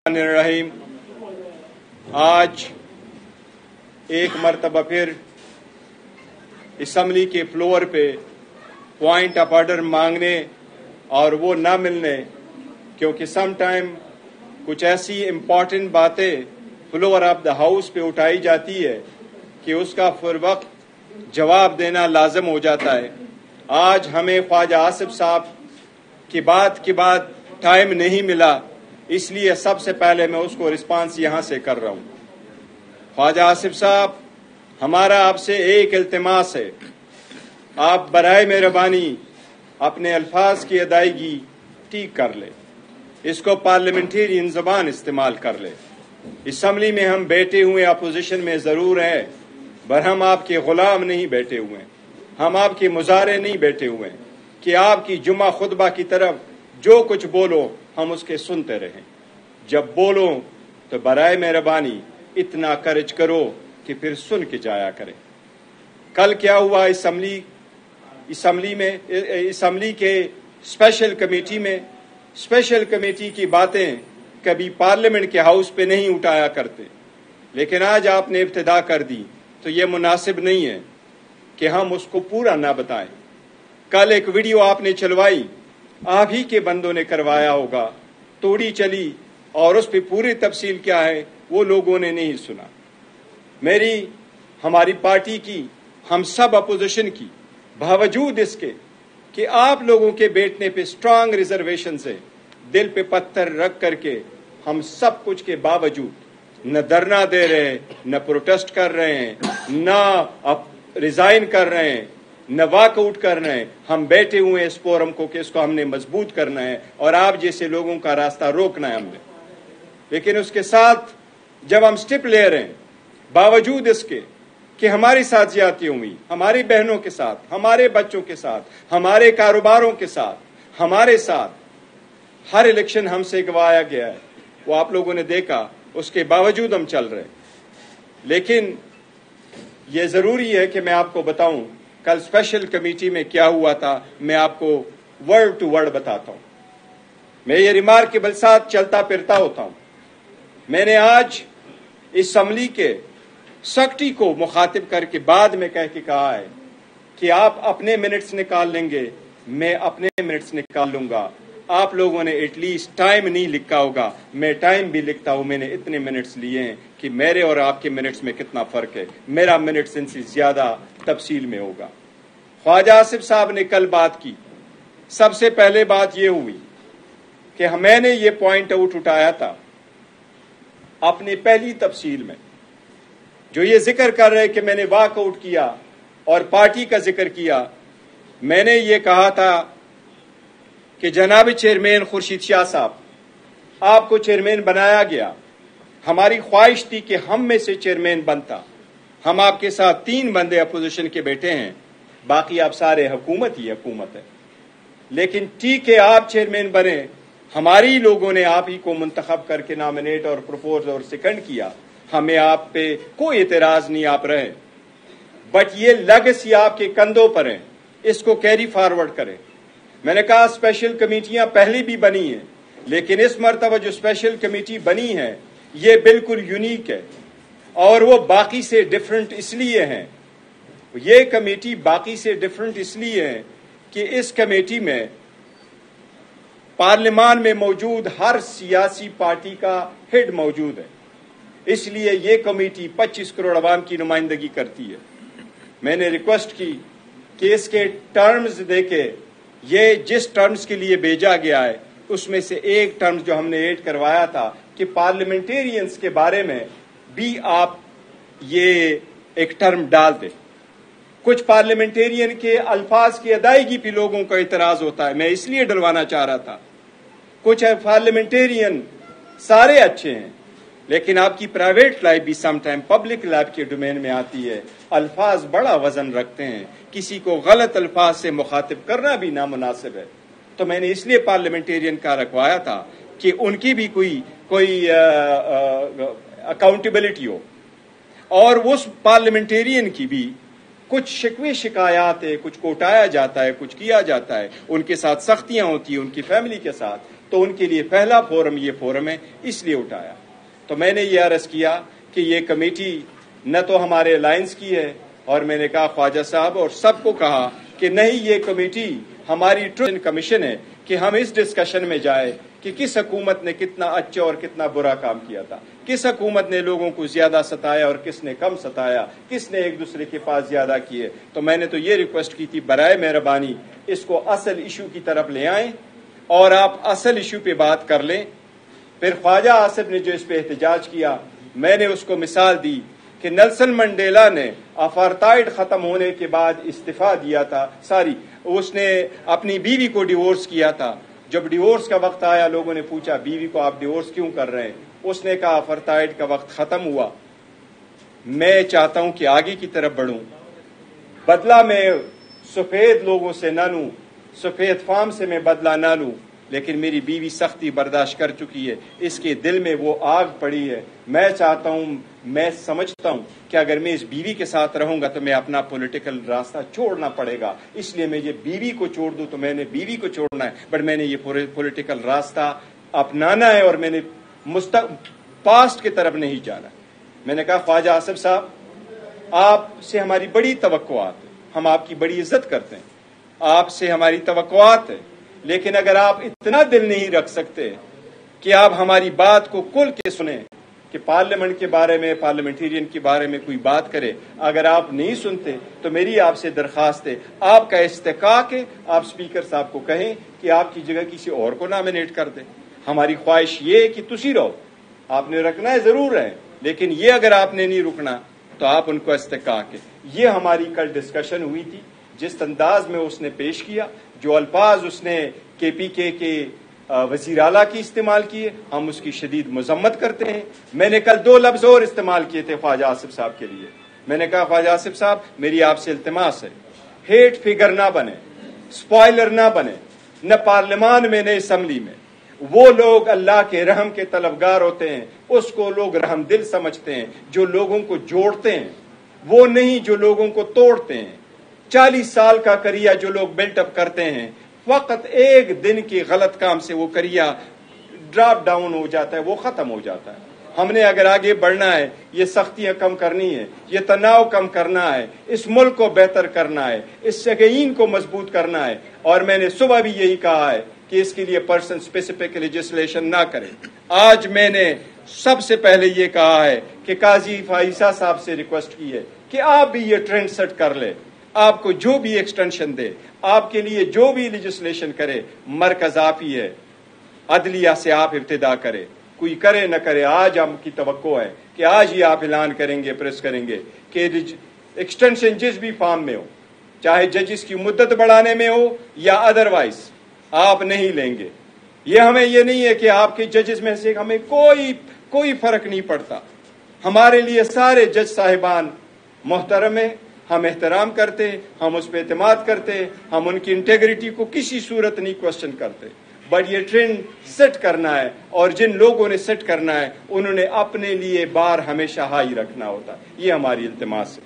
रहीम। आज एक मरतबा फिर असम्बली के फ्लोर पे पॉइंट ऑफ ऑर्डर मांगने और वो ना मिलने, क्योंकि सम टाइम कुछ ऐसी इम्पॉर्टेंट बातें फ्लोर ऑफ द हाउस पे उठाई जाती है कि उसका फिर वक्त जवाब देना लाजम हो जाता है। आज हमें ख्वाजा आसिफ साहब की बात के बाद टाइम नहीं मिला, इसलिए सबसे पहले मैं उसको रिस्पांस यहां से कर रहा हूं। ख्वाजा आसिफ साहब, हमारा आपसे एक इल्तिमास है, आप बराए मेहरबानी अपने अल्फाज की अदायगी ठीक कर ले, इसको पार्लियामेंटेरियन जबान इस्तेमाल कर ले। असम्बली में हम बैठे हुए अपोजिशन में जरूर हैं, पर हम आपके गुलाम नहीं बैठे हुए, हम आपके मुजारे नहीं बैठे हुए कि आपकी जुमा खुतबा की तरफ जो कुछ बोलो हम उसके सुनते रहें। जब बोलो तो बराए मेहरबानी इतना कर्ज करो कि फिर सुन के जाया करें। कल क्या हुआ असम्बली के स्पेशल कमेटी में, स्पेशल कमेटी की बातें कभी पार्लियामेंट के हाउस पे नहीं उठाया करते, लेकिन आज आपने इब्तिदा कर दी तो ये मुनासिब नहीं है कि हम उसको पूरा ना बताएं। कल एक वीडियो आपने चलवाई, आप ही के बंदों ने करवाया होगा, तोड़ी चली और उस पर पूरी तफसील क्या है वो लोगों ने नहीं सुना। हमारी पार्टी की, हम सब अपोजिशन की, बावजूद इसके कि आप लोगों के बैठने पे स्ट्रांग रिजर्वेशन से दिल पे पत्थर रख करके हम सब कुछ के बावजूद न धरना दे रहे हैं, न प्रोटेस्ट कर रहे हैं, न रिजाइन कर रहे हैं, न वॉकआउट कर रहे हैं, हम बैठे हुए हैं इस फोरम को कि इसको हमने मजबूत करना है और आप जैसे लोगों का रास्ता रोकना है हमने। लेकिन उसके साथ जब हम स्टेप ले रहे हैं, बावजूद इसके कि हमारी साथ ज्यादती हुई, हमारी बहनों के साथ, हमारे बच्चों के साथ, हमारे कारोबारों के साथ, हमारे साथ हर इलेक्शन हमसे गवाया गया है, वो आप लोगों ने देखा, उसके बावजूद हम चल रहे। लेकिन ये जरूरी है कि मैं आपको बताऊं कल स्पेशल कमेटी में क्या हुआ था, मैं आपको वर्ड टू वर्ड बताता हूं। मैं ये रिमार्क के साथ चलता फिरता होता हूं। मैंने आज इस असम्बली के सेक्रेटरी को मुखातिब करके बाद में कह के कहा है कि आप अपने मिनट्स निकाल लेंगे, मैं अपने मिनट्स निकाल लूंगा। आप लोगों ने एटलीस्ट टाइम नहीं लिखा होगा, मैं टाइम भी लिखता हूं। मैंने इतने मिनट्स लिए हैं कि मेरे और आपके मिनट्स में कितना फर्क है, मेरा मिनट्स इनसे ज्यादा तफसील में होगा। ख्वाजा आसिफ साहब ने कल बात की, सबसे पहले बात यह हुई कि मैंने ये पॉइंट आउट उठाया था अपनी पहली तफसील में, जो ये जिक्र कर रहे कि मैंने वॉकआउट किया और पार्टी का जिक्र किया। मैंने ये कहा था कि जनाब चेयरमैन खुर्शीद शाह साहब, आपको चेयरमैन बनाया गया, हमारी ख्वाहिश थी कि हम में से चेयरमैन बनता। हम आपके साथ 3 बंदे अपोजिशन के बैठे हैं, बाकी आप सारे हुकूमत ही हुकूमत है। लेकिन ठीक है, आप चेयरमैन बने, हमारी लोगों ने आप ही को मुंतखब करके नॉमिनेट और प्रपोज और सेकंड किया, हमें आप पे कोई एतराज नहीं, आप रहे। बट ये लेगेसी आपके कंधों पर है, इसको कैरी फॉरवर्ड करें। मैंने कहा स्पेशल कमेटियां पहले भी बनी हैं, लेकिन इस मर्तबा जो स्पेशल कमेटी बनी है ये बिल्कुल यूनिक है और वो बाकी से डिफरेंट इसलिए है, ये कमेटी बाकी से डिफरेंट इसलिए है कि इस कमेटी में पार्लियामान में मौजूद हर सियासी पार्टी का हेड मौजूद है, इसलिए ये कमेटी 25 करोड़ अवाम की नुमाइंदगी करती है। मैंने रिक्वेस्ट की कि इसके टर्म्स देके, ये जिस टर्म्स के लिए भेजा गया है उसमें से एक टर्म्स जो हमने ऐड करवाया था कि पार्लियामेंटेरियंस के बारे में भी आप ये एक टर्म डाल दें। कुछ पार्लियामेंटेरियन के अल्फाज की अदायगी भी लोगों का इतराज होता है, मैं इसलिए डलवाना चाह रहा था। कुछ पार्लियामेंटेरियन सारे अच्छे हैं, लेकिन आपकी प्राइवेट लाइफ भी सम टाइम पब्लिक लाइफ के डोमेन में आती है, अल्फाज बड़ा वजन रखते हैं, किसी को गलत अल्फाज से मुखातिब करना भी नामुनासिब है। तो मैंने इसलिए पार्लियामेंटेरियन का रखवाया था कि उनकी भी कोई अकाउंटेबिलिटी हो और उस पार्लियामेंटेरियन की भी कुछ शिकवे शिकायत है, कुछ कोटाया जाता है, कुछ किया जाता है, उनके साथ सख्तियां होती हैं उनकी फैमिली के साथ, तो उनके लिए पहला फोरम ये फोरम है, इसलिए उठाया। तो मैंने ये अर्ज किया कि ये कमेटी न तो हमारे अलायंस की है, और मैंने कहा ख्वाजा साहब और सबको कहा कि नहीं, ये कमेटी हमारी ट्रुथ कमीशन है कि हम इस डिस्कशन में जाए कि किस हुकूमत ने कितना अच्छा और कितना बुरा काम किया था, किस हुकूमत ने लोगों को ज्यादा सताया और किसने कम सताया, किसने एक दूसरे के पास ज्यादा किए। तो मैंने तो ये रिक्वेस्ट की थी, बराए मेहरबानी इसको असल इशू की तरफ ले आएं और आप असल इशू पे बात कर लें। फिर ख्वाजा आसिफ ने जो इस पे एहतजाज किया, मैंने उसको मिसाल दी कि नेल्सन मंडेला ने अपार्थाइड खत्म होने के बाद इस्तीफा दिया था, उसने अपनी बीवी को डिवोर्स किया था। जब डिवोर्स का वक्त आया, लोगों ने पूछा बीवी को आप डिवोर्स क्यों कर रहे हैं, उसने कहा अपार्थाइड का वक्त खत्म हुआ, मैं चाहता हूं कि आगे की तरफ बढ़ूं, बदला मैं सफेद लोगों से ना लूं, सफेद फार्म से मैं बदला ना लूं, लेकिन मेरी बीवी सख्ती बर्दाश्त कर चुकी है, इसके दिल में वो आग पड़ी है। मैं चाहता हूं, मैं समझता हूं कि अगर मैं इस बीवी के साथ रहूंगा तो मैं अपना पॉलिटिकल रास्ता छोड़ना पड़ेगा, इसलिए मैं ये बीवी को छोड़ दूं तो मैंने बीवी को छोड़ना है, बट मैंने ये पॉलिटिकल रास्ता अपनाना है और मैंने पास्ट की तरफ नहीं जाना। मैंने कहा ख्वाजा आसिफ साहब, आपसे हमारी बड़ी तवक्कुआत है, हम आपकी बड़ी इज्जत करते हैं, आपसे हमारी तवक्कुआत है, लेकिन अगर आप इतना दिल नहीं रख सकते कि आप हमारी बात को खुल के सुने कि पार्लियामेंट के बारे में, पार्लियामेंटेरियन के बारे में कोई बात करे, अगर आप नहीं सुनते तो मेरी आपसे दरखास्त है, आपका इस्तेकाक है, आप स्पीकर साहब को कहें कि आपकी जगह किसी और को नॉमिनेट कर दे। हमारी ख्वाहिश ये है कि तुसी रहो, आपने रखना है जरूर रहे, लेकिन ये अगर आपने नहीं रुकना तो आप उनको इस्तेकाक है। ये हमारी कल डिस्कशन हुई थी, जिस अंदाज में उसने पेश किया, जो अल्फाज उसने KPK के वजीर आला की इस्तेमाल किए, हम उसकी शदीद मजम्मत करते हैं। मैंने कल 2 लफ्ज और इस्तेमाल किए थे ख्वाजा आसिफ साहब के लिए। मैंने कहा ख्वाजा आसिफ साहब, मेरी आपसे इल्तिमास है, हेट फिगर ना बने, स्पॉइलर ना बने, न पार्लियामान में न असम्बली में। वो लोग अल्लाह के रहम के तलबगार होते हैं, उसको लोग रहम दिल समझते हैं, जो लोगों को जोड़ते हैं, वो नहीं जो लोगों को तोड़ते हैं। 40 साल का करिया जो लोग बिल्टअप करते हैं, फकत एक दिन के गलत काम से वो करिया ड्रॉप डाउन हो जाता है, वो खत्म हो जाता है। हमने अगर आगे बढ़ना है, ये सख्तियां कम करनी है, ये तनाव कम करना है, इस मुल्क को बेहतर करना है, इस शगीन को मजबूत करना है, और मैंने सुबह भी यही कहा है कि इसके लिए पर्सन स्पेसिफिक लेजिस्लेशन ना करें। आज मैंने सबसे पहले ये कहा है कि काजी फाइसा साहब से रिक्वेस्ट की है कि आप भी ये ट्रेंड सेट कर ले, आपको जो भी एक्सटेंशन दे, आपके लिए जो भी लेजिस्लेशन करे, मरकज आप ही है, अदलिया से आप इब्तिदा करे, कोई करे न करे। आज आपकी तवक्को है कि आज ही आप ऐलान करेंगे, प्रेस करेंगे कि एक्सटेंशन जिस भी फॉर्म में हो, चाहे जजिस की मुद्दत बढ़ाने में हो या अदरवाइज, आप नहीं लेंगे। ये हमें ये नहीं है कि आपके जजेस में से हमें कोई फर्क नहीं पड़ता। हमारे लिए सारे जज साहिबान मोहतरम है, हम एहतराम करते, हम उस पर एतमाद करते, हम उनकी इंटेग्रिटी को किसी सूरत नहीं क्वेश्चन करते। बट ये ट्रेंड सेट करना है, और जिन लोगों ने सेट करना है उन्होंने अपने लिए बार हमेशा हाई रखना होता है। ये हमारी इल्तिमास है।